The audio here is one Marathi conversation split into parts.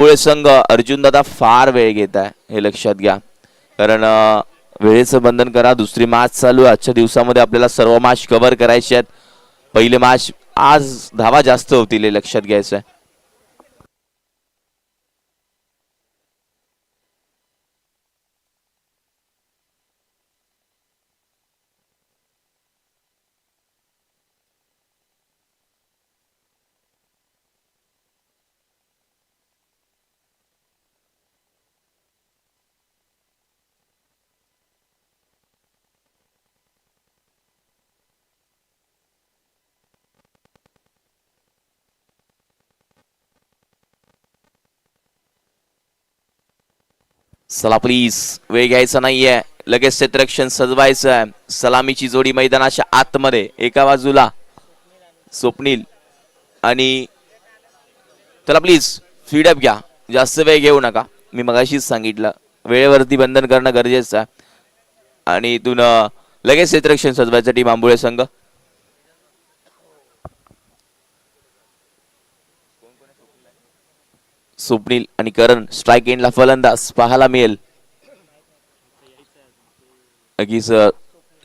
पुढे संघ अर्जुन दादा फार वेळ घेत आहे हे लक्षात घ्या, कारण वेळेचं बंधन करा. दुसरी मॅच चालू आहे. आजच्या दिवसामध्ये आपल्याला सर्व मॅच कव्हर करायचे आहेत. पहिले मॅच आज धावा जास्त होतील हे लक्षात घ्यायचं आहे. चला प्लीज वेळ घ्यायचा नाहीये, लगेच क्षेत्ररक्षण सजवायचं आहे. सलामीची जोडी मैदानाच्या आतमध्ये, एका बाजूला स्वप्नील आणि चला प्लीज स्पीडअप घ्या, जास्त वेळ घेऊ नका. मी मगाशीच सांगितलं वेळेवरती बंधन करणं गरजेचं आहे. आणि इथून लगेच क्षेत्ररक्षण सजवायचं टीम आंबोळे संघ. स्वप्नील आणि करण स्ट्राइक एंडला फलंदाज पाहायला मिळेल.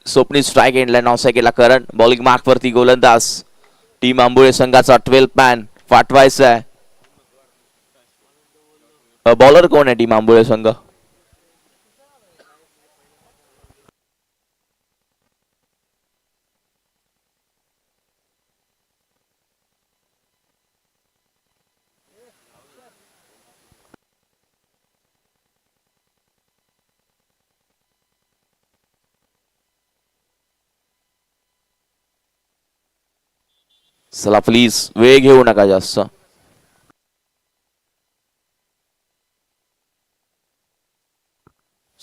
स्वप्नील स्ट्राइक एंडला, नॉनसायकलला करण. बॉलिंग मार्क वरती गोलंदाज. टीम आंबोळे संघाचा 12 मॅन पाठवायचा आहे. बॉलर कोण आहे टीम आंबोळे संघ? चला प्लीज वेळ घेऊ नका जास्त.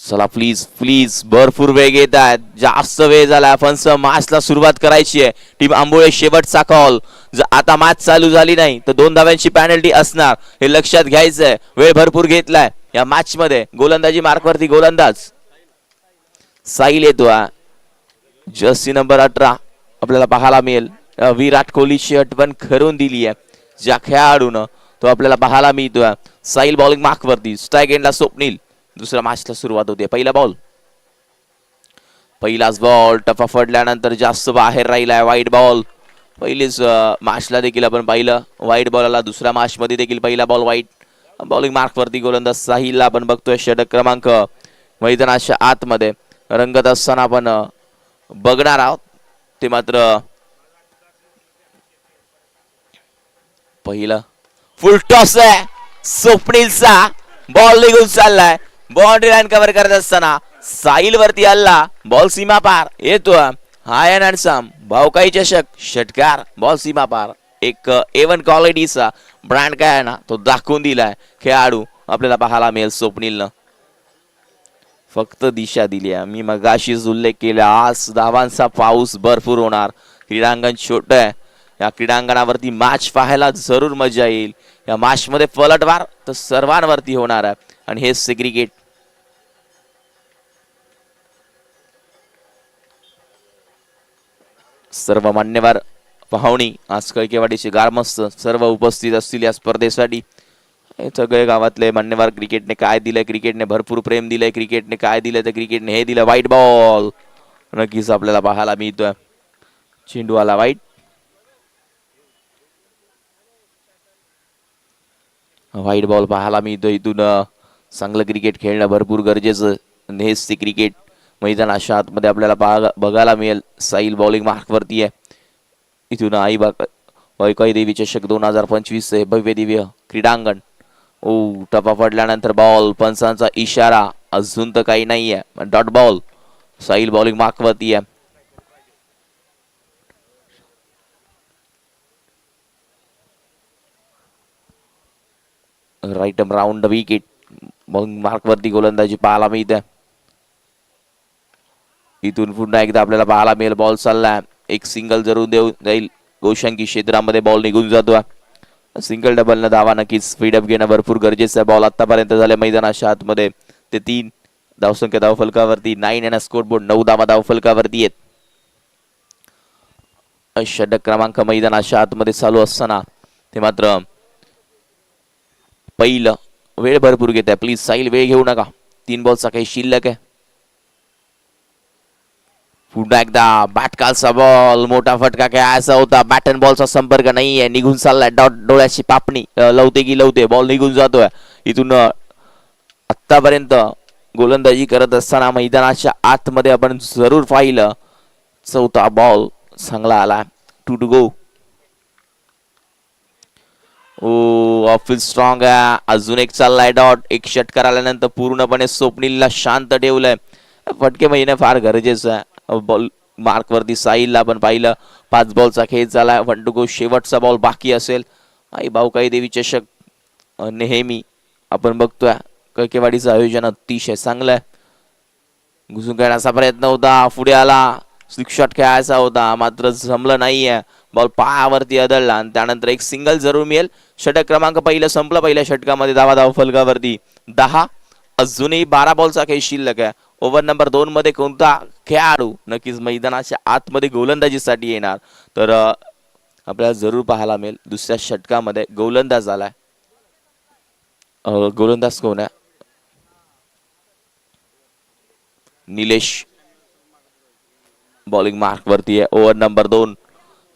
चला प्लीज प्लीज भरपूर वेळ घेत आहेत, जास्त वेळ झाला. आपण मॅचला सुरुवात करायची आहे. टीम आंबोळे शेवटचा कॉल. जर आता मॅच चालू झाली नाही तर 2 धाव्यांची पेनल्टी असणार हे लक्षात घ्यायचंय. वेळ भरपूर घेतलाय या मॅच मध्ये. गोलंदाजी मार्क वरती गोलंदाज साहिल येतो. जर्सी नंबर 18 आपल्याला पाहायला मिळेल. विराट कोहलीची आठवण करून दिली आहे ज्या खेळाडूनं, तो आपल्याला पाहायला मिळतोय. साहिल बॉलिंग मार्क वरती. स्ट्राइक एंडला स्वप्नील. दुसऱ्या मॅचला सुरुवात होते. पहिला बॉल, पहिलाच बॉल टफा फडल्यानंतर जास्त बाहेर राहिलाय. वाईट बॉल. पहिलीच मॅचला देखील आपण पाहिलं वाईट बॉल आला. दुसऱ्या मॅच मध्ये देखील पहिला बॉल वाईट. बॉलिंग मार्क वरती गोलंदाज साहिलला आपण बघतोय. षटक क्रमांक मैदानाच्या आतमध्ये रंगत असताना आपण बघणार आहोत. ते मात्र पहिलं फुल टॉस आहे स्वप्नीलचा. बॉल निघून चाललाय. बाउंड्री लाईन कव्हर करत असताना साहिल वरती हल्ला. बॉल सीमा पार येतो. हाय अँड हँडसम भाऊकाई चषक षटकार. बॉल सीमा पार. एक A1 क्वालिटीचा ब्रँड काय आहे ना, तो दाखवून दिलाय खेळाडू आपल्याला पाहायला मिळेल. स्वप्नीलनं फक्त दिशा दिली आहे. मी मगाशीच उल्लेख केला, आज धावांचा पाऊस भरपूर होणार. क्रीडांगण छोट आहे. या क्रीडांगणावरती मॅच पाहायला जरूर मजा येईल. या मॅच मध्ये पलटवार तर सर्वांवरती होणार आहे. आणि हेच क्रिकेट. सर्व मान्यवर पाहुणी आज कळकेवाडीचे गारमस्त सर्व उपस्थित असतील या स्पर्धेसाठी. हे सगळे गावातले मान्यवर. क्रिकेटने काय दिलंय, क्रिकेटने भरपूर प्रेम दिलंय, क्रिकेटने काय दिलंय तर क्रिकेटने हे दिलं. वाईट बॉल नक्कीच आपल्याला पाहायला मिळतोय. चेंडू आला वाईट. वाईट बॉल पाहायला मिळतो. इथून चांगलं क्रिकेट खेळणं भरपूर गरजेचं. हेच ते क्रिकेट. मैदानाच्या आतमध्ये आपल्याला बघायला मिळेल. साहिल बॉलिंग मार्क वरती आहे. इथून आई वैकाई देवी चषक 2025 भव्य दिव्य क्रीडांगण. टपा पडल्यानंतर बॉल. पंचांचा इशारा. अजून तर काही नाहीये. Dot ball. Sahil bowling mark वरती आहे. Right round wicket. मार्क वरती गोलंदाजी पाहायला मिळते. इथून पुन्हा एकदा आपल्याला पाहायला मिळेल. बॉल चाललाय. एक सिंगल जरूर देऊ जाईल. गोशंकी क्षेत्रामध्ये बॉल निघून जातो. सिंगल डबल न धावा नक्कीच स्पीडअप घेणं भरपूर गरजेचं आहे. बॉल आतापर्यंत झाले मैदानाच्या आतमध्ये ते 3 धावसंख्या धावफलकावरती. 9 आणि स्कोरबोर्ड 9 धावा धावफलकावरती आहेत. षटक क्रमांक मैदानाच्या आतमध्ये चालू असताना ते मात्र पहिलं. वेळ भरपूर घेत आहे प्लीज साहिल, वेळ घेऊ नका. 3 बॉलचा काही शिल्लक आहे. पुन्हा एकदा बॅटकालचा बॉल, मोठा फटका खेळायचा होता. बॅट अँड बॉलचा संपर्क नाहीये, निघून चाललाय. डोळ्याची पापणी लवते की लवते बॉल निघून जातोय. इथून आतापर्यंत गोलंदाजी करत असताना मैदानाच्या आतमध्ये आपण जरूर पाहिलं. चौथा बॉल चांगला आला. 2 to go. ऑफिस स्ट्रॉंग आहे. अजून एक चाललाय डॉट. एक षटकार आल्यानंतर पूर्णपणे स्वप्नीलला शांत ठेवलंय. फटके महिने फार गरजेचं आहे. बॉल मार्क वरती साहिलला आपण पाहिलं. 5 बॉलचा खेळ झाला. 1 to go. शेवटचा बॉल बाकी असेल. आई भाऊकाई देवी चषक नेहमी आपण बघतोय कळकेवाडीचं आयोजन अतिशय चांगलं आहे. घुसून खेळण्याचा प्रयत्न होता, पुढे आला. स्लिक शॉट खेळायचा होता मात्र जमलं नाहीये. बॉल पायावरती आदळला आणि त्यानंतर एक सिंगल जरूर मिळेल. षटक क्रमांक पहिलं संपलं. पहिल्या षटकामध्ये धाव फलकावरती 10. अजूनही 12 बॉलचा खेळ शिल्लक आहे. ओव्हर नंबर 2 मध्ये कोणता खेळाडू नक्कीच मैदानाच्या आतमध्ये गोलंदाजीसाठी येणार तर आपल्याला जरूर पाहायला मिळेल. दुसऱ्या षटकामध्ये गोलंदाज आलाय. गोलंदाज कोण आहे? निलेश बॉलिंग मार्क वरती आहे. Over number 2.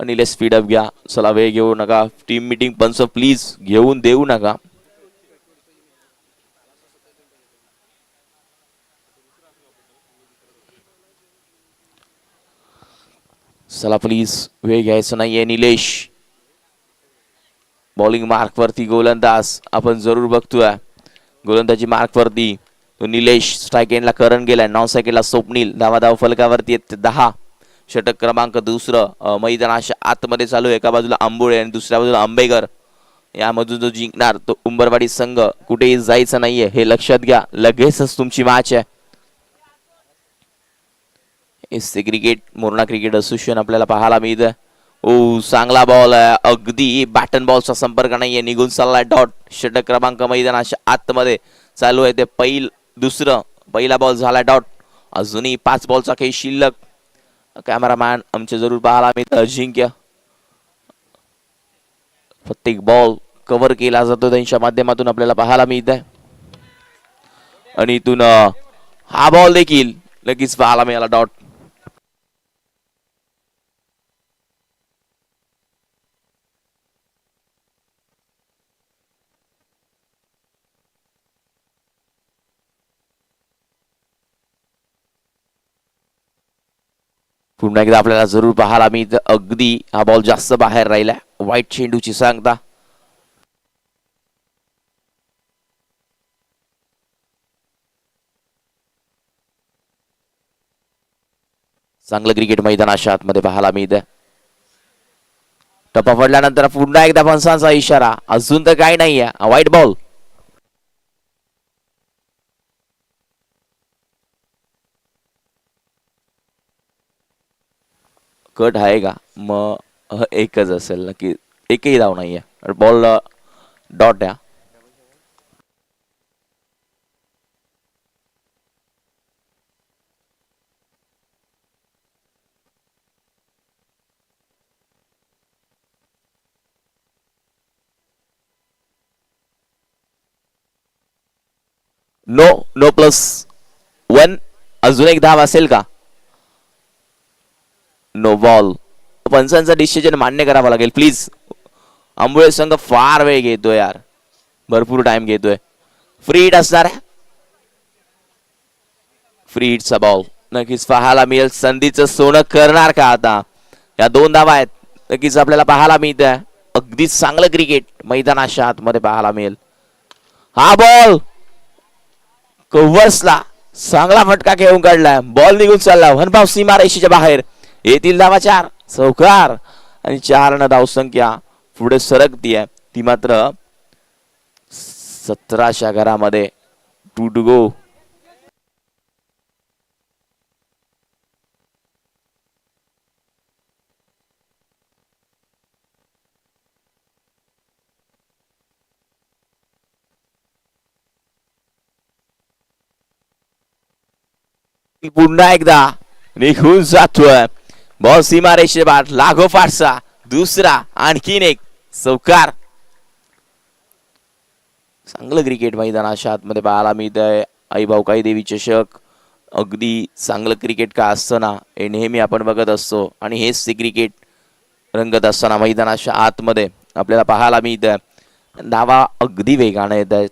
निलेश स्पीडअप घ्या. चला वेळ घेऊ नका. टीम मीटिंग पंच प्लीज घेऊन देऊ नका. चला प्लीज वेळ घ्यायचं नाहीये. निलेश बॉलिंग मार्क वरती गोलंदाज आपण जरूर बघतोय. गोलंदाजी मार्क वरती तो निलेश. स्ट्राईक एंडला करण गेलाय. 9 सेकंडला स्वप्नील. धाव फलकावरती 10. षटक क्रमांक 2 मैदानाच्या आतमध्ये चालू आहे. एका बाजूला आंबोळे आणि दुसऱ्या बाजूला आंबेकर. यामधून जो जिंकणार तो उंबरवाडी संघ. कुठेही जायचं नाहीये हे लक्षात घ्या. लगेचच तुमची मॅच आहे. SC cricket Morna cricket association आपल्याला पाहायला मिळतं. चांगला बॉल आहे. अगदी बॅट अँड बॉलचा संपर्क नाहीये. निघून चाललाय डॉट. षटक क्रमांक मैदानाच्या आतमध्ये चालू आहे. ते पहिला बॉल झाला डॉट. अजूनही 5 बॉलचा खेळ शिल्लक. कॅमेरामॅन आमचे जरूर पाहायला मिळतं. अजिंक्य प्रत्येक बॉल कव्हर केला जातो त्यांच्या माध्यमातून आपल्याला पाहायला मिळत आहे. आणि इथून हा बॉल देखील लगेच पाहायला मिळाला डॉट. पुन्हा एकदा आपल्याला जरूर पाहायला मिळतं. अगदी हा बॉल जास्त बाहेर राहिलाय. वाईट चेंडूची सांगता. चांगलं क्रिकेट मैदानाच्या आतमध्ये पाहायला मिळतं. टप्पा पडल्यानंतर पुन्हा एकदा पंचांचा इशारा. अजून तर काही नाहीये. वाईट बॉल. कट आहे का? मग एकच असेल नक्की. एकही धाव नाहीये. बॉल डॉट आहे. नो +1. अजून एक धाव असेल का? No ball. पंचांचा डिसिजन मान्य करावा लागेल प्लीज. आंबोळे संघ फार वेळ घेतोय यार. भरपूर टाइम घेतोय. फ्री हिट असणार आहे. फ्री हिटचा बॉल नक्कीच पाहायला मिळेल. संधीचं सोनं करणार का आता? या 2 धावा आहेत. नक्कीच आपल्याला पाहायला मिळत आहे. अगदी चांगलं क्रिकेट मैदानाच्या आतमध्ये पाहायला मिळेल. हा बॉल कव्हर्सला चांगला फटका घेऊन काढलाय. बॉल निघून चालला. वनभाव सीमा रेषेच्या बाहेर. येतील धावा 4. चौकार आणि 4 न धावसंख्या पुढे सरकतीये. ती मात्र 17च्या घरामध्ये. 2 to go. पुन्हा एकदा निघून जातोय. बॉल सीमारेषे बाट लागोपाठचा दुसरा आणखीन एक चौकार. चांगलं क्रिकेट मैदानाच्या आतमध्ये पाहायला मिळतंय. आई भाऊकाई देवी चषक अगदी चांगलं क्रिकेट का असतं ना, हे नेहमी आपण बघत असतो आणि हेच ते क्रिकेट रंगत असताना मैदानाच्या आतमध्ये आपल्याला पाहायला मिळतं. धावा अगदी वेगाने येत आहेत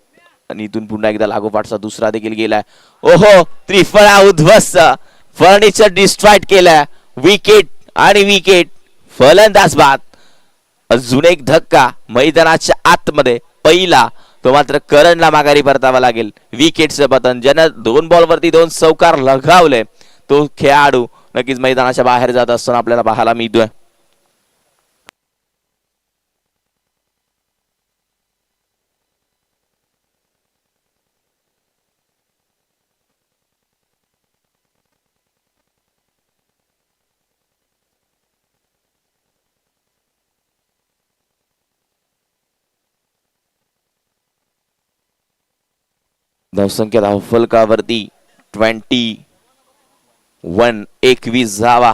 आणि इथून पुन्हा एकदा लागोपाठचा दुसरा देखील गेलाय. ओहो, त्रिफळा उद्ध्वस्त, फर्निचर डिस्ट्रॉइड केलाय. विकेट आणि विकेट, फलंदाज बाद. अजून एक धक्का मैदानाच्या आतमध्ये, पहिला तो मात्र करणला माघारी परतावा लागेल. विकेटचं पतन, ज्यानं 2 बॉलवरती 2 चौकार लगावले, तो खेळाडू नक्कीच मैदानाच्या बाहेर जात असताना आपल्याला पाहायला मिळतोय. धावसंख्या धावफलकावरती 21 धावा.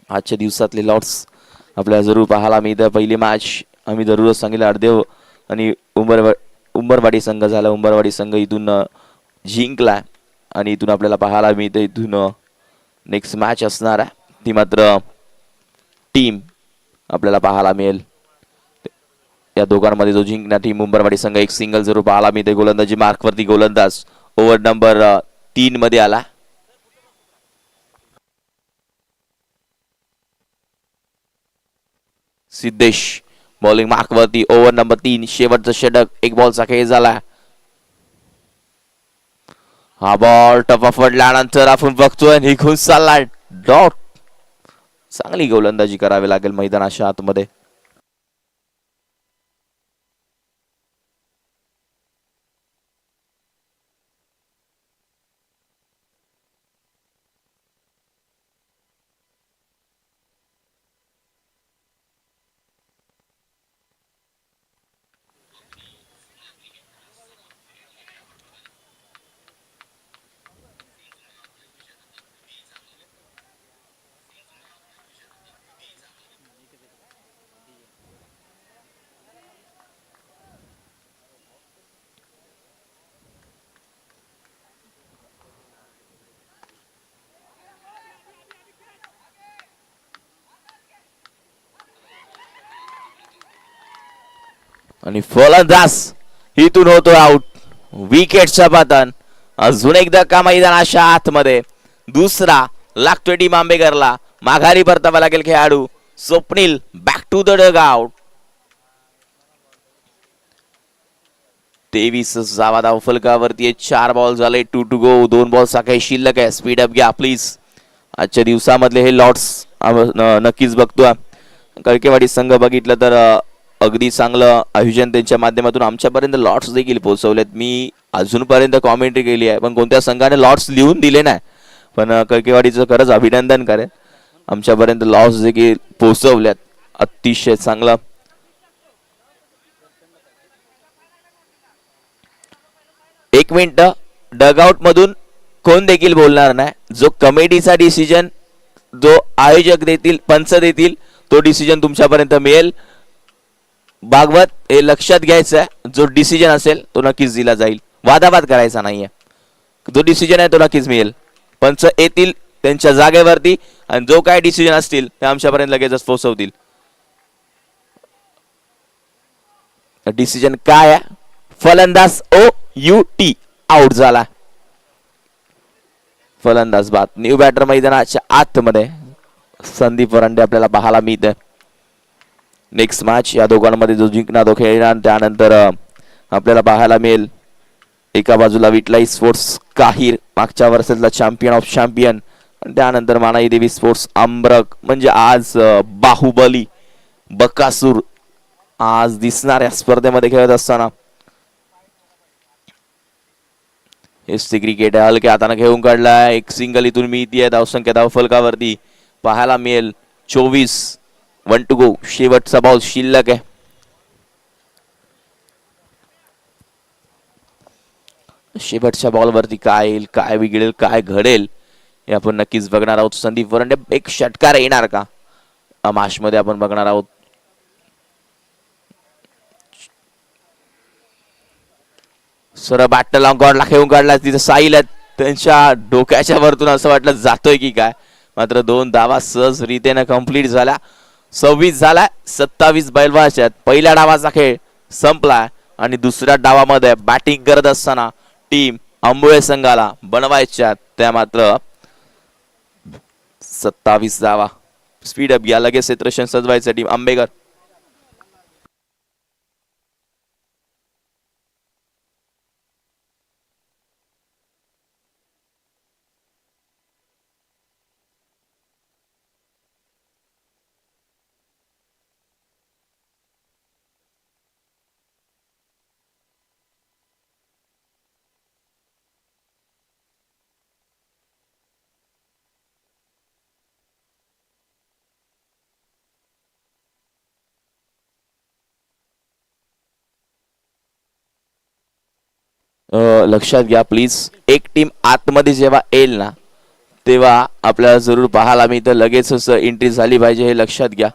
आजच्या दिवसातले लॉट्स आपल्याला जरूर पाहायला मिळतं. पहिली मॅच आम्ही जरूरच सांगितलं अर्देव आणि उंबरवाडी संघ झाला. उंबरवाडी संघ इथून जिंकला आणि इथून आपल्याला पाहायला मिळतं इथून नेक्स्ट मॅच असणार आहे, ती मात्र टीम आपल्याला पाहायला मिळेल. या दोघांमध्ये जो जिंकणार टीम उंबरवाडी संघ, एक सिंगल जरूर पाहायला मिळते. गोलंदाजी मार्कवरती गोलंदाज ओव्हर नंबर 3 मध्ये आला. सिद्धेश बॉलिंग मार्कवरती, ओव्हर नंबर 3, शेवटचं षटक, 1 बॉलचा खेळ झाला. हा बॉल टप्पा पडल्यानंतर आपण बघतोय निघून चालला डॉट. चांगली गोलंदाजी करावी लागेल मैदानाच्या आतमध्ये. आणि फलंदाज इथून होतो आउट. विकेटचा पतन. अजून एकदा का मैदानाच्या आतमध्ये दुसरा लागतोय टीम आंबेकरला. माघारी परतावा लागेल खेळाडू स्वप्नील. Back to the dugout. 23 धावा धावफलकावरती, 4 बॉल झाले, 2 टू गो. 2 बॉलचा काही शिल्लक आहे. स्पीड अप घ्या प्लीज. आजच्या दिवसामधले हे लॉट्स नक्कीच बघतोय. कळकेवाडी संघ बघितलं तर अगदी चांगलं आयोजन त्यांच्या माध्यमातून आमच्यापर्यंत लॉट्स देखील पोहोचवलेत. मी अजूनपर्यंत कॉमेंट्री केली आहे, पण कोणत्या संघाने लॉट्स लिहून दिले नाही. पण कळकेवाडीचं खरंच अभिनंदन करेन, आमच्यापर्यंत लॉट्स देखील पोहोचवल्यात. अतिशय चांगलं. एक मिनिट, डगआउट मधून कोण देखील बोलणार नाही. जो कमिटीचा डिसिजन, जो आयोजक देतील, पंच देतील, तो डिसिजन तुमच्यापर्यंत मिळेल. भागवत हे लक्षात घ्यायचं आहे, जो डिसिजन असेल तो नक्कीच दिला जाईल. वादावाद करायचा नाहीये. जो डिसिजन आहे तो नक्कीच मिळेल. पंच येतील त्यांच्या जागेवरती आणि जो काय डिसिजन असतील ते आमच्यापर्यंत लगेचच पोहोचवतील. डिसिजन काय आहे? फलंदाज OUT आउट झाला. फलंदाज बाद. न्यू बॅटर मैदानाच्या आतमध्ये संदीप वरांडे आपल्याला पाहायला मिळते. नेक्स्ट मॅच या दोघांमध्ये जो जिंकणार तो खेळणार. त्यानंतर आपल्याला पाहायला मिळेल एका बाजूला विटलाई स्पोर्ट्स काहीर, मागच्या वर्षातला चॅम्पियन ऑफ चॅम्पियन, आणि त्यानंतर मानाई देवी स्पोर्ट्स आंबरक. म्हणजे आज बाहुबली बकासूर आज दिसणार या स्पर्धेमध्ये खेळत असताना. एसटी क्रिकेट आहे, हलक्या हाताने खेळून काढलाय. एक सिंगल इथून मिळतीये. धावसंख्या धावफलकावरती पाहायला मिळेल 24. 1 टू गो. शेवटचा बॉल शिल्लक आहे. शेवटच्या बॉलवरती काय येईल, काय बिघडेल, काय घडेल हे आपण नक्कीच बघणार आहोत. संदीप वरंडे एक षटकार येणार का मॅच मध्ये आपण बघणार आहोत. सर बॅटल गॉडला खेळून काढला तिथे साईल त्यांच्या डोक्याच्या वरतून असं वाटलं जातोय की काय, मात्र 2 धावा सहज रीतीने कंप्लीट झाल्या. 26 झाला 27 बैलवाशात. पहिल्या डावाचा खेळ संपलाय आणि दुसऱ्या डावामध्ये बॅटिंग करत असताना टीम आंबोळे संघाला बनवायच्या त्या मात्र 27 धावा. स्पीड अप घ्या लगेच क्षेत्रक्षण सजवायचं टीम आंबेकर. लक्षात घ्या प्लीज, एक टीम आतमध्ये जेव्हा येईल ना तेव्हा आपल्याला जरूर पाहायला मिळतं, लगेचच एंट्री झाली पाहिजे हे लक्षात घ्या.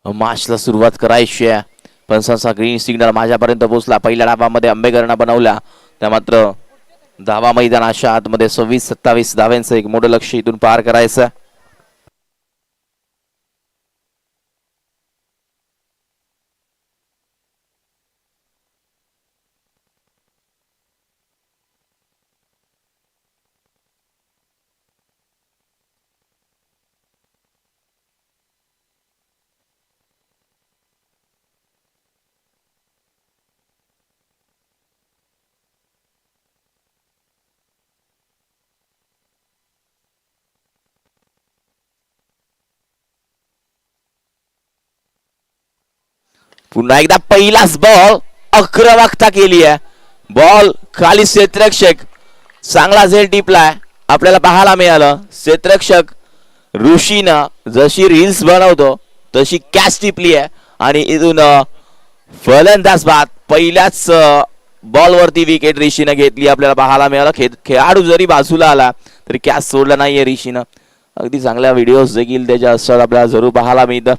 मॅचला सुरुवात करायची आहे, पण सहसा ग्रीन सिग्नल माझ्यापर्यंत पोहोचला. पहिल्या डावामध्ये आंबेकरनं बनवला त्या मात्र धावा मैदानाच्या आतमध्ये 26-27 धाव्यांचं एक मोठं लक्ष इथून पार करायचं. पुन्हा एकदा पहिलाच बॉल आक्रमकता केली आहे. बॉल खाली क्षेत्ररक्षक चांगला झेल टिपलाय आपल्याला पाहायला मिळालं. क्षेत्ररक्षक ऋषीनं जशी रील्स बनवतो तशी कॅच टिपली आहे आणि इथून फलंदाज बाद पहिल्याच बॉल वरती विकेट ऋषीनं घेतली आपल्याला पाहायला मिळालं. खेळाडू जरी बाजूला आला तरी कॅच सोडला नाहीये ऋषीनं. अगदी चांगल्या व्हिडिओज देखील त्याच्या असतात आपल्याला जरूर पाहायला मिळतं.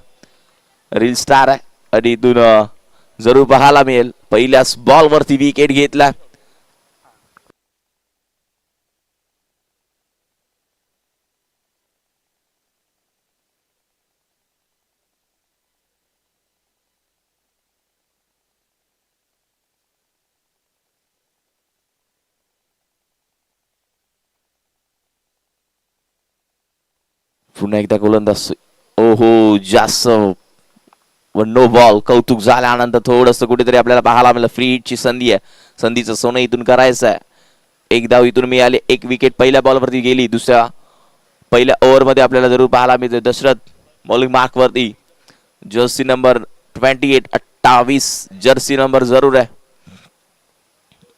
रील स्टार आहे आणि इथून जरूर पाहायला मिळेल पहिल्याच बॉल वरती विकेट घेतला. पुन्हा एकदा गोलंदाज ओहो जास्त नो बॉल. कौतुक झाल्यानंतर थोडस कुठेतरी आपल्याला पाहायला मिळालं फ्री हिटची संधी आहे. संधीचं सोनं इथून करायचं आहे. एक धाव इथून मिळाली. एक विकेट पहिल्या बॉलवरती गेली. दुसऱ्या पहिल्या ओव्हरमध्ये आपल्याला जरूर पाहायला मिळते दशरथ बॉलिंग मार्क वरती जर्सी नंबर 28 28 जर्सी नंबर जरूर आहे.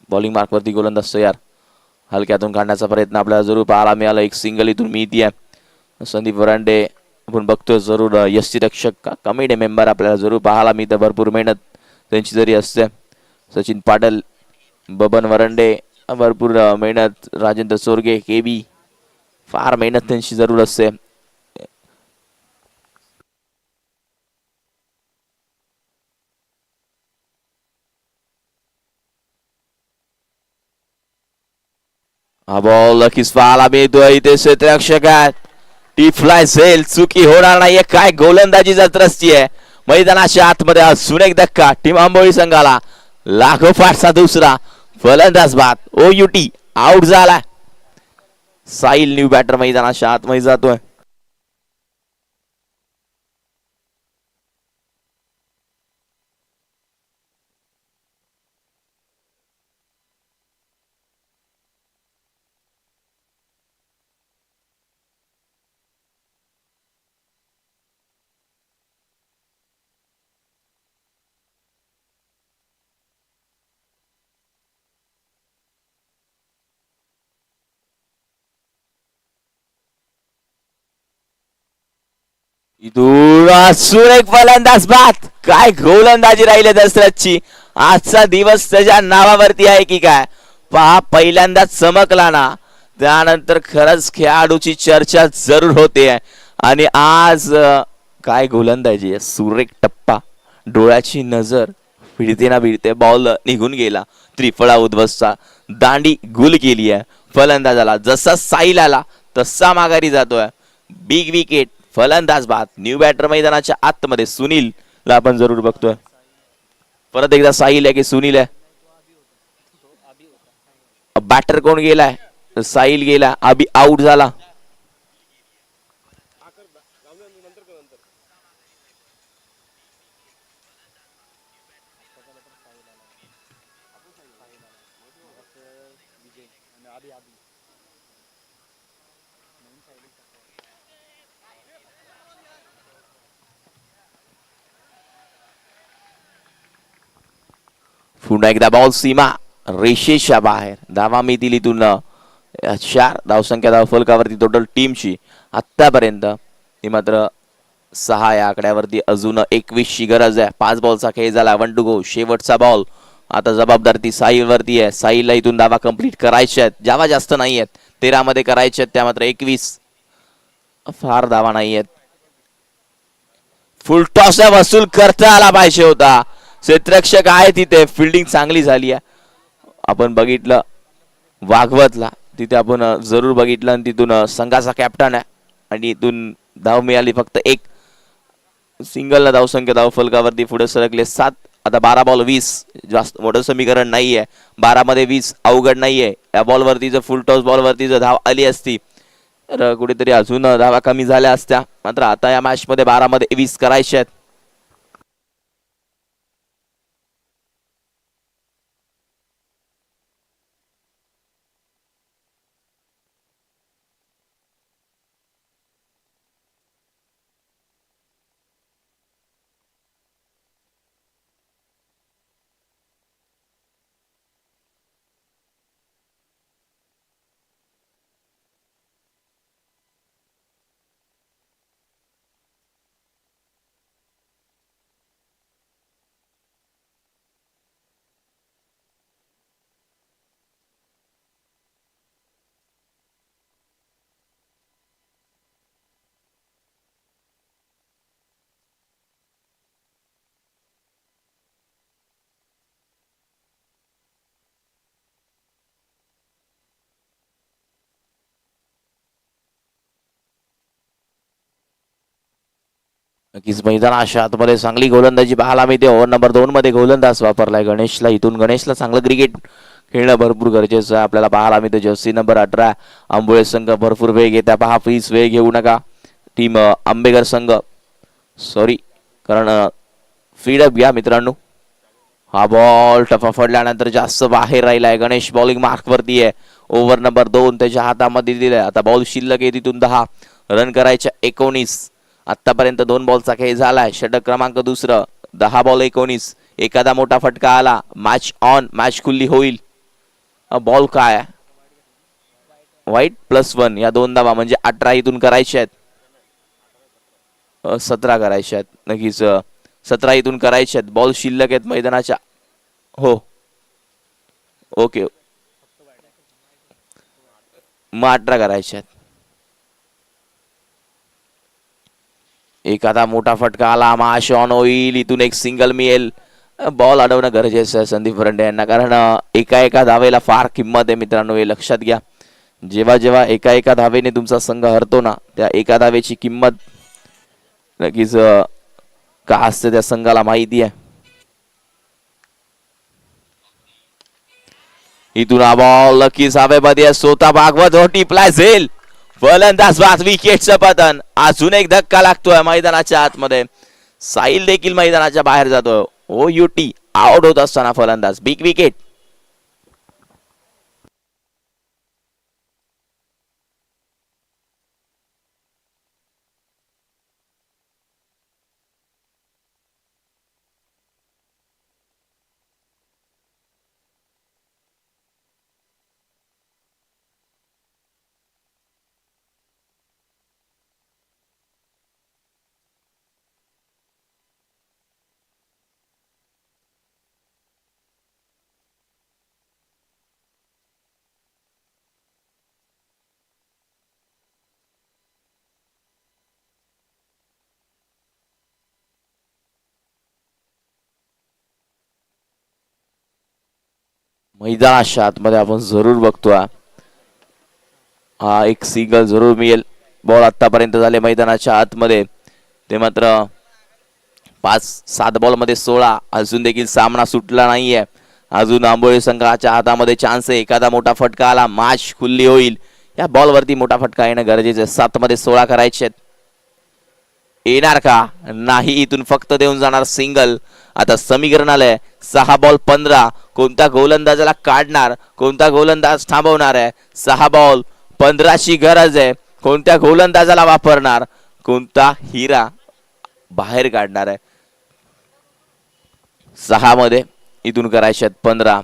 बॉलिंग मार्क वरती गोलंदाज तयार. हलक्यातून काढण्याचा प्रयत्न आपल्याला जरूर पाहायला मिळाला. एक सिंगल इथून मिळती आहे. संदीप वरांडे आपण बघतोय जरूर यष्टीरक्षक कमिटी मेंबर आपल्याला जरूर पाहायला मिळतं. भरपूर मेहनत त्यांची जरी असते. सचिन पाटील, बबन वरंडे, भरपूर मेहनत. राजेंद्र चोरगे, केबी, फार मेहनत त्यांची जरूर असते. हा बॉल नक्कीच पाहायला मिळतोय. इथे क्षेत्ररक्षक आहेत. टी फ्लाय सेल चुकी होणार नाहीये. काय गोलंदाजी जत्रस्ती आहे. मैदानाच्या आतमध्ये अजून एक धक्का टीम आंबोली संघाला. लागोपाठचा दुसरा फलंदाज बाद. OUT आउट झाला. साहिल न्यू बॅटर मैदानाच्या आतमध्ये जातोय. इथून अजून एक फलंदाज बाद. काय गोलंदाजी राहिले दसरथची. आजचा दिवस त्याच्या नावावरती आहे की काय. पहा पहिल्यांदाच चमकला ना, त्यानंतर खरंच खेळाडूची चर्चा जरूर होते. आणि आज काय गोलंदाजी आहे. सुरेख टप्पा, डोळ्याची नजर भिडते ना भिडते. बॉल निघून गेला. त्रिफळा उद्ध्वस्ता दांडी गुल केली आहे फलंदाजाला. जसा साईल आला तसा माघारी जातोय. बिग विकेट, फलंदाज बाद. न्यू बॅटर मैदानाच्या आतमध्ये सुनील ला आपण जरूर बघतोय. परत एकदा साहिल आहे की सुनील आहे. बॅटर कोण गेलाय. साहिल गेला. अभि आउट झाला. पुन्हा एकदा बॉल सीमा रेषेच्या बाहेर. धावा मिळतील इथून 4 धावसंख्या धावफलकावरती टोटल टीमची आतापर्यंत. ही मात्र 6 या आकड्यावरती अजून 21 ची गरज आहे. 5 बॉलचा खेळ झाला. 1 टू गो. शेवटचा बॉल. आता जबाबदार ती साहिल वरती आहे. साहिलला इथून धावा कंप्लीट करायच्या आहेत. जावा जास्त नाही आहेत. 13 मध्ये करायच्या आहेत. त्या मात्र 21 फार धावा नाही आहेत. फुल टॉस वसूल करता आला पाहिजे होता. क्षेत्ररक्षक आहे तिथे. फिल्डिंग चांगली झाली आहे. आपण बघितलं वाघवतला तिथे आपण जरूर बघितलं. आणि तिथून संघाचा कॅप्टन आहे. आणि इथून धाव मिळाली फक्त 1. सिंगलला धावसंख्या धावफलकावरती पुढे सरकले 7. आता 12 बॉल 20. जास्त मोठं समीकरण नाहीये. 12 मध्ये 20 अवघड नाहीये. या बॉलवरती जर फुल टॉस बॉलवरती जर धाव आली असती तर कुठेतरी अजून धावा कमी झाल्या असत्या. मात्र आता या मॅच मध्ये 12 मध्ये 20 करायचे आहेत. नक्कीच मैदानाच्या आतमध्ये चांगली गोलंदाजी पाहायला मिळते. ओव्हर नंबर 2 मध्ये गोलंदाज वापरलाय गणेशला. इथून गणेशला चांगलं क्रिकेट खेळणं भरपूर गरजेचं आहे. आपल्याला पाहायला मिळतं जर्सी नंबर 18 आंबोळे संघ भरपूर वेग येत्या. पहा प्लीज वेग घेऊ नका. टीम आंबेकर संघ सॉरी कारण फीडअप घ्या मित्रांनो. हा बॉल टफा पडल्यानंतर जास्त बाहेर राहिलाय. गणेश बॉलिंग मार्क वरती आहे. ओव्हर नंबर 2 त्याच्या हातामध्ये दिलाय. आता बॉल शिल्लक आहे तिथून 10 रन करायच्या 19. आतापर्यंत 2 बॉलचा खेळ झालाय. षटक क्रमांक दुसरं. 10 बॉल 19. एखादा मोठा फटका आला, मॅच ऑन, मॅच खुल्ली होईल. बॉल काय आहे? वाईट +1 या 2 धावा म्हणजे 18 इथून करायचे आहेत. 17 करायचे आहेत नक्कीच. 17 इथून करायचे आहेत. बॉल शिल्लक आहेत मैदानाच्या. हो ओके मग 18 करायचे आहेत. एखादा मोठा फटका आला, मॅच ऑन होईल. इथून एक सिंगल मिळेल. बॉल अडवणं गरजेचं आहे संदीप फरंडे यांना, कारण एका धावेला फार किंमत आहे मित्रांनो. हे लक्षात घ्या. जेव्हा जेव्हा एका धावेने तुमचा संघ हरतो ना, त्या एका धावेची किंमत नक्कीच का असते त्या संघाला माहिती आहे. इथून हा बॉल नक्कीच हवेमध्ये स्वतः भागवत हो टिपलाय झेल. फलंदाज बाद, विकेटचं पतन. अजून एक धक्का लागतोय मैदानाच्या आतमध्ये. साहिल देखील मैदानाच्या बाहेर जातोय. OUT आउट होत असताना फलंदाज. Big wicket. मैदानाच्या आतमध्ये आपण जरूर बघतोय. हा एक सिंगल जरूर मिळेल. बॉल आतापर्यंत झाले मैदानाच्या आतमध्ये ते मात्र 5-7 बॉल मध्ये 16. अजून देखील सामना सुटला नाहीये. अजून आंबोळी संघाच्या हातामध्ये चान्स आहे. एखादा मोठा फटका आला, मॅच खुल्ली होईल. या बॉल वरती मोठा फटका येणं गरजेचं आहे. 7 मध्ये 16 करायचे. येणार का? नाही. इथून फक्त देऊन जाणार सिंगल. आता समीकरण आलंय 6 बॉल 15. कोणत्या गोलंदाजाला काढणार, कोणता गोलंदाज थांबवणार आहे? 6 बॉल 15ची गरज आहे. कोणत्या गोलंदाजाला वापरणार, कोणता हिरा बाहेर काढणार आहे? 6 मध्ये इथून करायच्यात 15.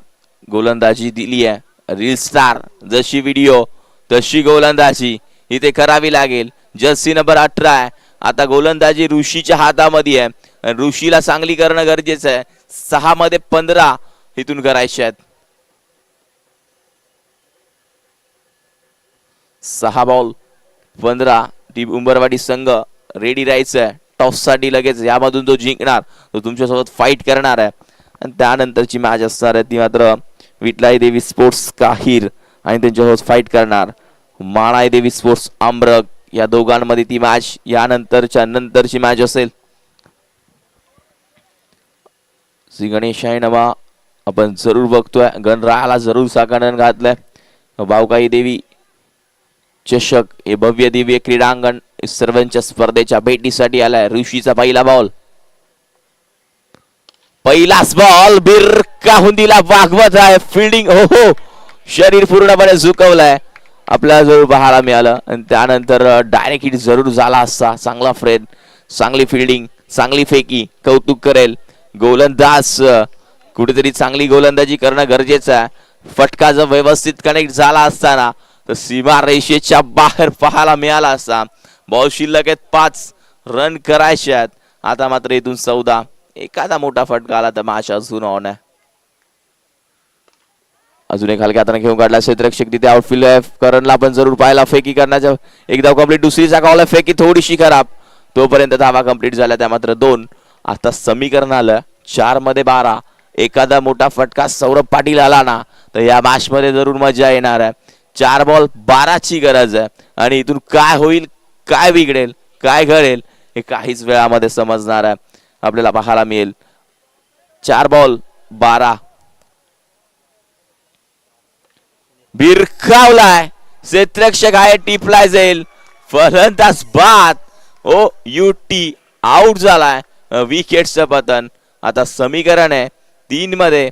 गोलंदाजी दिली आहे. रील स्टार जशी व्हिडिओ तशी गोलंदाजी इथे करावी लागेल. जर्सी नंबर 18 आहे. आता गोलंदाजी ऋषीच्या हातामध्ये आहे. ऋषीला चांगली करणं गरजेचं आहे. 6 मध्ये 15 इथून करायचे आहेत. 6 बॉल 15. टीम उंबरवाडी संघ रेडी राहायचं आहे टॉस साठी. लगेच यामधून जो जिंकणार तो तुमच्यासोबत फाईट करणार आहे. आणि त्यानंतरची मॅच असणार आहे ती मात्र विटलाई देवी स्पोर्ट्स काहीर आणि त्यांच्यासोबत फाईट करणार माणाई देवी स्पोर्ट्स आंब्रक. या दोघांमध्ये ती मॅच नंतरची मॅच असेल. श्री गणेश आहे नवा आपण जरूर बघतोय. गणरायाला जरूर साकारण्यात घातलंय. भाऊकाई देवी चषक हे भव्य दिव्य क्रीडांगण सर्वांच्या स्पर्धेच्या भेटीसाठी आलाय. ऋषीचा पहिला बॉल. पहिलाच बॉल बिरकाहून दिला. भागवत आहे. फिल्डिंग हो शरीर पूर्णपणे झुकवलंय. आपल्याला जरूर पाहायला मिळालं. आणि त्यानंतर डायरेक्ट हिट जरूर झाला असता. चांगला फ्रेम, चांगली फिल्डिंग, चांगली फेकी. कौतुक करेल गोलंदाज. कुठेतरी चांगली गोलंदाजी करणं गरजेचं आहे. फटका जर व्यवस्थित कनेक्ट झाला असताना तर सीमा रेषेच्या बाहेर पाहायला मिळाला असता. बॉल शिल्लक आहेत 5 रन करायचे आहेत. आता मात्र इथून 14. एखादा मोठा फटका आला तर मॅच अजून ऑन आहे. अजून एक हलक्या हाताने घेऊन काढला क्षेत्ररक्षक तिथे. आउटफील्ड आहे. करणला पण जरूर पाहायला. फेकी करण्याच्या एक धाव कंप्लीट. दुसरीचा कॉल आहे. फेकी थोडीशी खराब. तोपर्यंत धावा कंप्लीट झाल्या. त्या मात्र 2. आता समीकरण आलं 4 मध्ये 12. एखादा मोठा फटका सौरभ पाटील आला ना तर या मॅच मध्ये जरूर मजा येणार आहे. 4 बॉल 12ची गरज आहे. आणि इथून काय होईल, काय बिघडेल, काय घडेल हे काहीच वेळामध्ये समजणार आहे. आपल्याला पाहायला मिळेल. 4 बॉल 12. भिरकावलाय. क्षेत्ररक्षक आहे. टिपलाय जाईल. फलंदाज बाद. OUT आउट झालाय. विकेटचं पतन. आता समीकरण आहे 3 मध्ये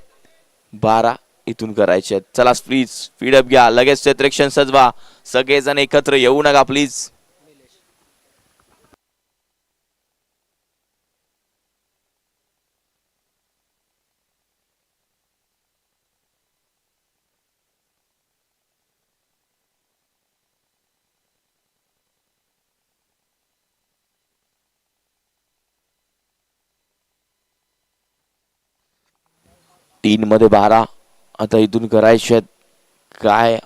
12 इथून करायचे. चला प्लीज स्पीडअप घ्या. लगेच क्षेत्ररक्षण सजवा. सगळेजण एकत्र येऊ नका प्लीज. 3 मध्ये 12. आता इथून करायचे काय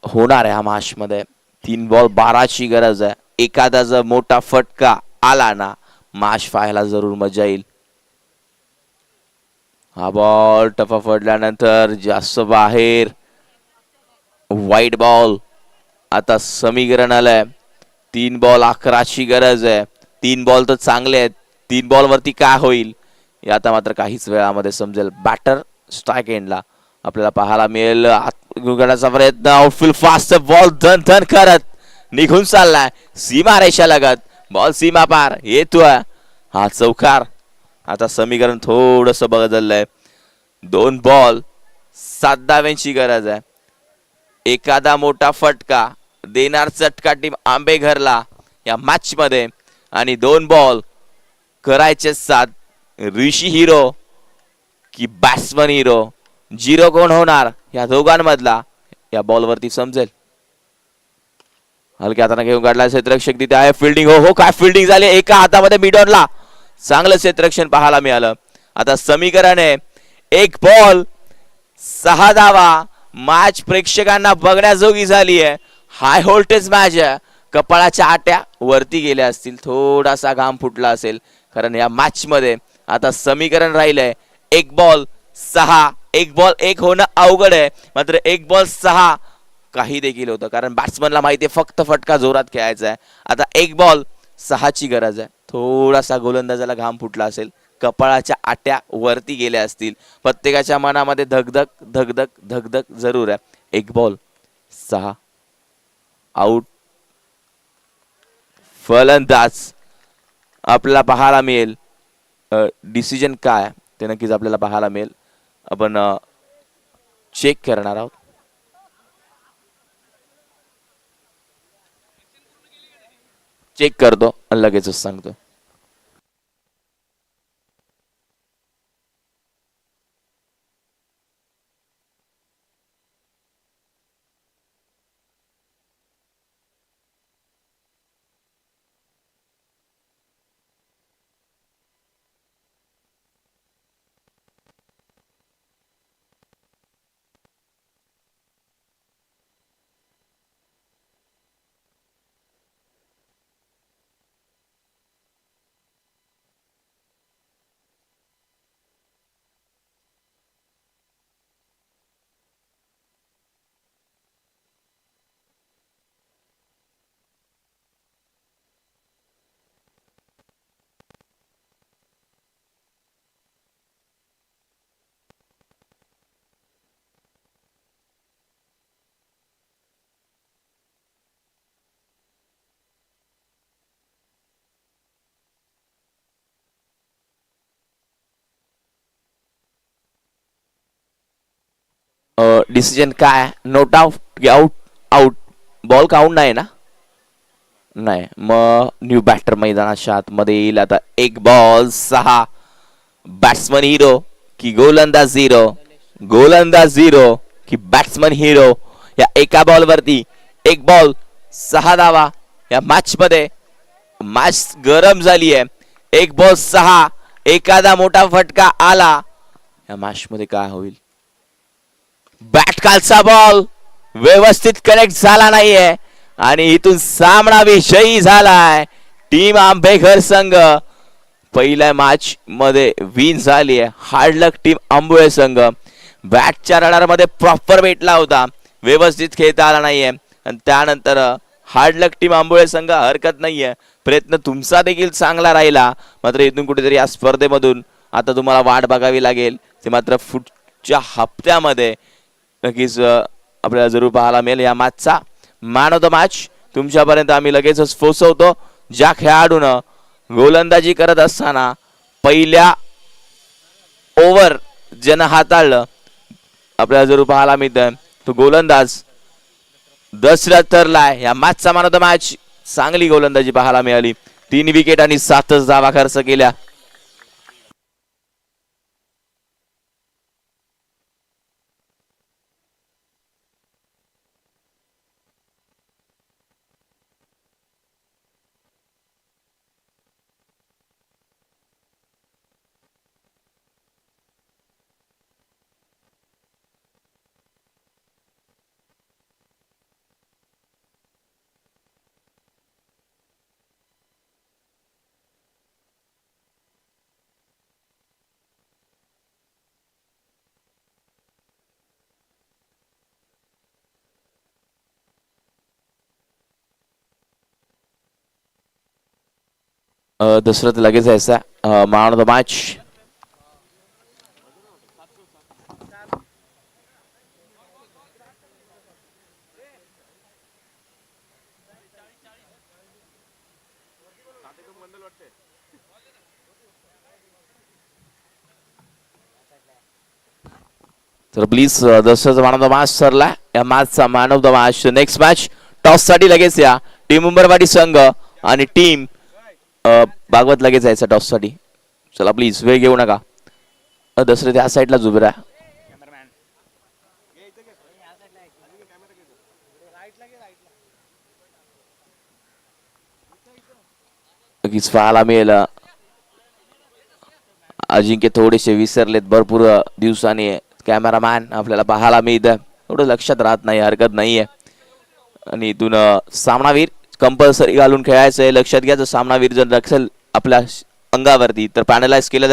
होणार आहे ह्या मॅच मध्ये. 3 बॉल 12ची गरज आहे. एखादा जर मोठा फटका आला ना मॅच पाहायला जरूर मजा येईल. हा बॉल टफा पडल्यानंतर जास्त बाहेर, वाईट बॉल. आता समीकरण आलंय. 3 बॉल 11ची गरज आहे. 3 बॉल तर चांगले आहेत. 3 बॉल वरती काय होईल हे आता मात्र काहीच वेळामध्ये समजेल. बॅटर स्ट्राईक एंडला आपल्याला पाहायला मिळेल. गुगडाचा प्रयत्न, आउटफील्ड फास्ट बॉल धन धन करत निघून चाललाय सीमा रेषा लगत. बॉल सीमा पार येतोय. हा चौकार. आता समीकरण थोडस बदललंय. 2 बॉल 7 धाव्यांची गरज आहे. एखादा मोठा फटका देणार चटका टीम आंबेघरला या मॅच मध्ये. आणि 2 बॉल करायचे 7. ऋषी हिरो की बॅट्समन हिरो, झिरो कोण होणार या दोघांमधला या बॉल वरती समजेल. हलक्या हाताने घेऊन काढला क्षेत्ररक्षक तिथे आहे. फिल्डिंग हो काय फिल्डिंग झाली. एका हातामध्ये मिडॉनला चांगलं क्षेत्ररक्षण पाहायला मिळालं. आता समीकरण आहे 1 बॉल 6 धावा. मॅच प्रेक्षकांना बघण्याजोगी झाली आहे. हाय व्होल्टेज मॅच आहे. कपाळाच्या आट्या वरती गेल्या असतील, थोडासा घाम फुटला असेल, कारण या मॅच मध्ये आता समीकरण राहिलंय 1 बॉल 6. 1 बॉल 1 होणं अवघड आहे, मात्र 1 बॉल 6 काही देखील होतं, कारण बॅट्समनला माहिती आहे फक्त फटका जोरात खेळायचा आहे. आता 1 बॉल 6ची गरज आहे. थोडासा गोलंदाजाला घाम फुटला असेल, कपाळाच्या आट्या वरती गेल्या असतील, प्रत्येकाच्या मनामध्ये धगधग धगधग धगधग जरूर आहे. 1 बॉल 6 आउट. फलंदाज आपल्याला पाहायला मिळेल. डिसिजन काय ते नक्कीच आपल्याला पाहायला मिळेल. आपण चेक करणार आहोत. चेक करतो आणि लगेचच सांगतो. डिसिजन काय? नोट आउट की आउट? आउट. बॉल काउंट नाही ना? नाही. मग न्यू बॅटर मैदानाच्या आतमध्ये येईल. आता 1 बॉल 6. बॅट्समन हिरो की गोलंदाज हिरो? गोलंदाज हिरो की बॅट्समन हिरो? या एका बॉल वरती 1 बॉल 6 धावा. या मॅच मध्ये मॅच गरम झाली आहे. 1 बॉल 6. एखादा मोठा फटका आला या मॅच मध्ये काय होईल? बॅट खालचा बॉल व्यवस्थित कनेक्ट झाला नाहीये आणि इथून सामना विजयी झालाय. टीम आंबेघर संघ पहिल्या मॅच मध्ये विन झाली आहे. हार्ड लक टीम आंबोळे संघ. बॅटच्या रडार मध्ये प्रॉपर भेटला होता, व्यवस्थित खेळता आला नाहीये आणि त्यानंतर हार्ड लक टीम आंबोळे संघ हरकत नाहीये. प्रयत्न तुमचा देखील चांगला राहिला, मात्र इथून कुठेतरी या स्पर्धेमधून आता तुम्हाला वाट बघावी लागेल. ते मात्र पुढच्या हप्त्यामध्ये नक्कीच आपल्याला जरूर पाहायला मिळेल. या मॅचचा मॅन ऑफ द मॅच तुमच्यापर्यंत आम्ही लगेचच पोहोचवतो. ज्या खेळाडून गोलंदाजी करत असताना पहिल्या ओव्हर ज्यानं हाताळलं आपल्याला जरूर पाहायला मिळतं तो गोलंदाज दशरथ ठरलाय. या मॅचचा मॅन ऑफ द मॅच. चांगली गोलंदाजी पाहायला मिळाली. 3 विकेट आणि 7 धावा खर्च केल्या. दशरथ लगेच यायचा मॅन ऑफ द मॅच. तर please Dashrath man of the match ठरला या मॅचचा man of the match. Next match toss साठी लगेच या टीम उंबरवाडी संघ आणि टीम भागवत लगेच यायचा टॉस साठी. चला प्लीज वेळ घेऊ नका. दशरथ या साईडला उभे राहा. नक्कीच पाहायला मिळेल अजिंक्य थोडेसे विसरलेत. भरपूर दिवसांनी कॅमेरामॅन आपल्याला पाहायला मिळत एवढं लक्षात राहत नाही, हरकत नाहीये. आणि इथून सामनावीर कंपल्सरी घालून खेळायचं आहे. लक्षात घ्या जर सामनावीर जर नसेल आपल्या अंगावरती तर पॅनलाइज केलं